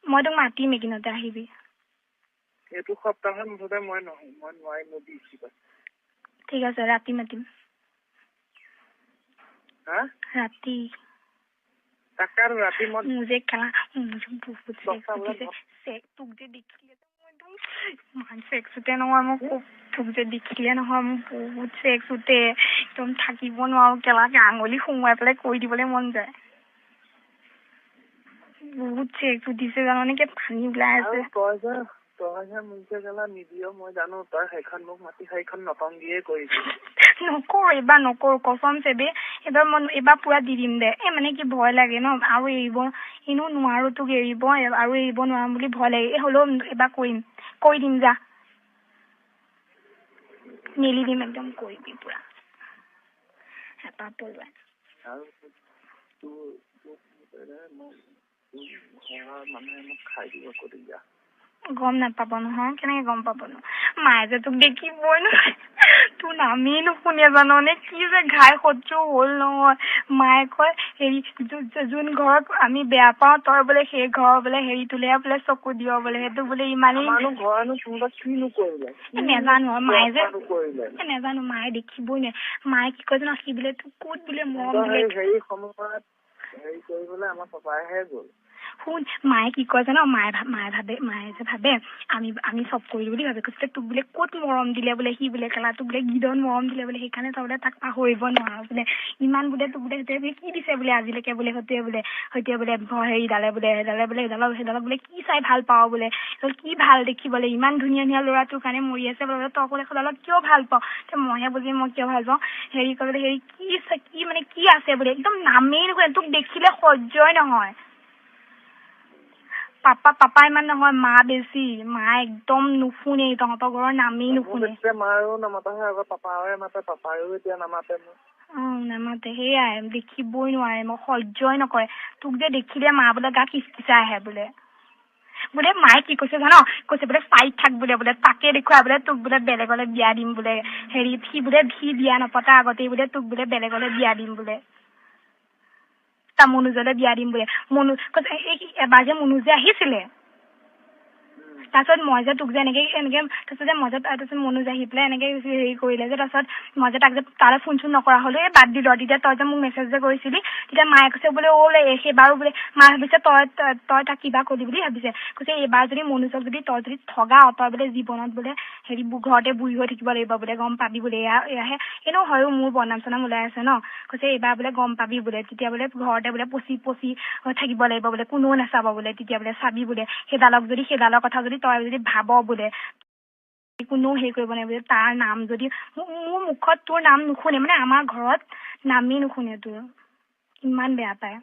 মই তোক মাতিম একিনতে আহিবি এইটো সপ্তাহত মুঠতে মই নোৱাৰিম দিছিবা ঠিক আছে ৰাতি মাতিম হা ৰাতি তাকাৰ ৰাতি মই মুজে খেলা তোক যে দেখিলে মান সেক্স উঠে নহয় মোক তোক যে দেখিলে নহয় মোক বহুত সেক্স উঠে একদম থাকিব নোৱাৰো কেলাকে আঙুলি সোমোৱাই পেলাই কৈ দিবলৈ মন যায় বহুত সেক্স উঠিছে জাননে কি পানী ওলাই আছে তই মুখে গেলা নিদিয় মই জানো তই সেইখন মোক মাতি সেইখন নটংগিয়ে কৰিবি নকৰো এইবাৰ নকৰো কচম চেবে এইবাৰ পুৰা দি দিম দে মানে কি ভয় লাগে ন আৰু এৰিব এনেও নোৱাৰো তোক এৰিব আৰু এৰিব নোৱাৰো বুলি ভয় লাগে হ'লেও এইবাৰ কৰি দিম যা মেলি দিম একদম কৰিবি পুৰা হেঁপাহ পলোৱাই মানুহে মোক খাই দিব কৰি যা গম নাপাব নহয় কেনেকে গম পাব ন মায়ে যে তোক দেখিবই নহয় তোৰ নামেই নুশুনে জাননে কি যে ঘাই সহ্য হ'ল নহয় মায়ে কয় হেৰি যোন ঘৰত আমি বেয়া পাওঁ তই বোলে সেই ঘৰৰ বোলে হেৰি তোলে বোলে চকু দিয় বোলে সেইটো বোলে ইমানেই নেজানো মায়ে যে নেজানো মায়ে দেখিবই নে মায়ে কি কয় জানো সি বোলে তোক ক'ত বোলে মৰম দিলে হেৰি সময়ত হেৰি কৰিবলৈ আমাৰ পাপাইহে গ'ল শুন মায়ে কি কয় জানো মায়ে যে ভাবে আমি চব কৰিলো বুলি ভাবে কৈছে তোক বোলে ক'ত মৰম দিলে বোলে সি বোলে খেলা তোক বোলে গিদন মৰম দিলে বোলে সেইকাৰণে তই বোলে তাক পাহৰিব নোৱাৰ বোলে ইমান বোলে তোক বোলে সেইটোৱে কি দিছে বোলে আজিলৈকে বোলে সেইটোৱে বোলে হেৰিডালে সেইডালক বোলে কি চাই ভাল পাওঁ বোলে তই কি ভাল দেখিবলৈ ইমান ধুনীয়া ধুনীয়া ল'ৰা তোৰ কাৰণে মৰি আছে বোলে তই বোলে সেইডালক কিয় ভাল পাওঁ মইহে বুজি মই কিয় ভাল পাওঁ হেৰি কৰিবলৈ হেৰি কি মানে কি আছে বোলে একদম নামেই নুশুনে তোক দেখিলে সহ্যই নহয় পাপা ইমান নহয় মা বেছি মা একদম নুশুনে তহঁতৰ ঘৰৰ নামেই নুশুনে মাৰো নামাতাহে আগত পাপাৰে মাতে পাপাৰো এতিয়া নামাতে নামাতে সেয়াই দেখিবই নোৱাৰে মোক সহ্যই নকৰে তোক যে দেখিলে মা বোলে গা কিচকিচাই আহে বোলে মায়ে কি কৈছে জান কৈছে বোলে চাইড থাক বোলে তাকে দেখুৱাই বোলে তোক বোলে বেলেগলে বিয়া দিম বোলে হেৰি সি বিয়া নপতা আগতেই বোলে তোক বোলে বেলেগলে বিয়া দিম বোলে মনোজলে বিয়া দিম বোলে এবাৰ যে মনোজ যে আহিছিলে তাৰপিছত মই যে তোক যে এনেকে তাৰপিছত যে তাৰপিছত মনোজ আহি পেলাই এনেকে হেৰি কৰিলে যে তাৰপিছত মই যে তাক যে তালৈ ফোন চোন নকৰা হলো বাদ দিলো তেতিয়া তই যে মোক মেছেজ যে কৰিছিলি তেতিয়া মায়ে কৈছে বোলে সেইবাৰো বোলে মায়ে ভাবিছে তই তাক কিবা কলি বুলি ভাবিছে কৈছে এইবাৰ যদি মনোজক যদি তই যদি ঠগা তই বোলে জীৱনত বোলে হেৰি ঘৰতে বুঢ়ী হৈ থাকিব লাগিব বোলে গম পাবি বোলে এয়াহে এনেও হয়ো মোৰ বনাম চনাম ওলাই আছে ন কৈছে এইবাৰ বোলে গম পাবি বোলে তেতিয়া বোলে ঘৰতে বোলে পচি থাকিব লাগিব বোলে কোনেও নাচাব বোলে তেতিয়া বোলে চাবি বোলে সেইডালৰ কথা যদি তই যদি ভাব বোলে কোনেও হেৰি কৰিব নাই বোলে তাৰ নাম যদি মোৰ মুখত তোৰ নাম নুশুনে মানে আমাৰ ঘৰত নামেই নুশুনে তোৰ ইমান বেয়া পায়